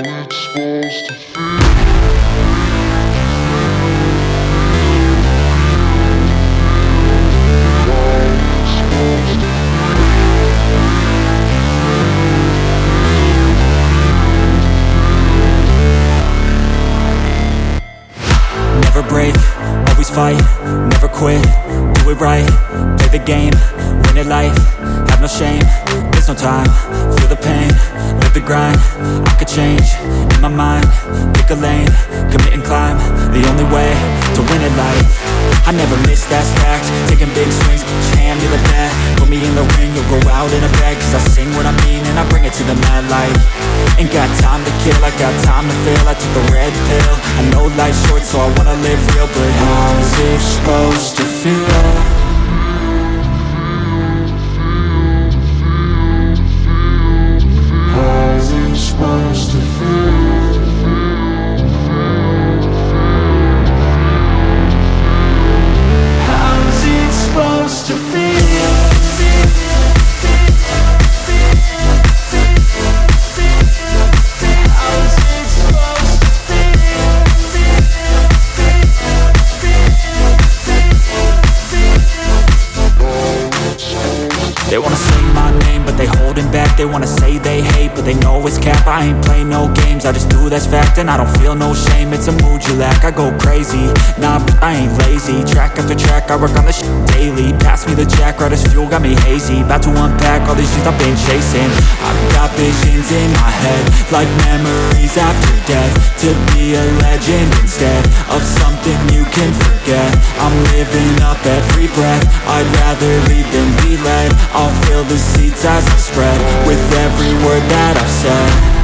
it's supposed to feel. Never break, always fight, never quit, do it right, play the game, win it life, have no shame, there's no time, feel the pain, live the grind, I could change, in my mind, pick a lane, commit and climb, the only way to win it life, I never miss, that's fact, taking big swings, hand me the bat, put me in the ring, you'll go out in a bag, cause I sing what I mean and I bring it to the mad light, ain't got time to kill, I got time to feel, I took the red pill, I know life's short so I wanna live real, but how's it supposed to feel? How's it supposed to feel? How's it supposed to feel? They wanna say my name, but they holding back. They wanna say they hate, but they know it's cap. I ain't play no games, I just do that's fact. And I don't feel no shame, it's a mood you lack. I go crazy, nah, but I ain't lazy. Track after track, I work on this shit daily. Pass me the jack, right as fuel, got me hazy. About to unpack all these shit I've been chasing. I've got visions in my head, like memories after death. To be a legend instead of something you can forget. I'm living up every breath, I'd rather lead than be led. I'll fill the seats as I spread with every word that I've said.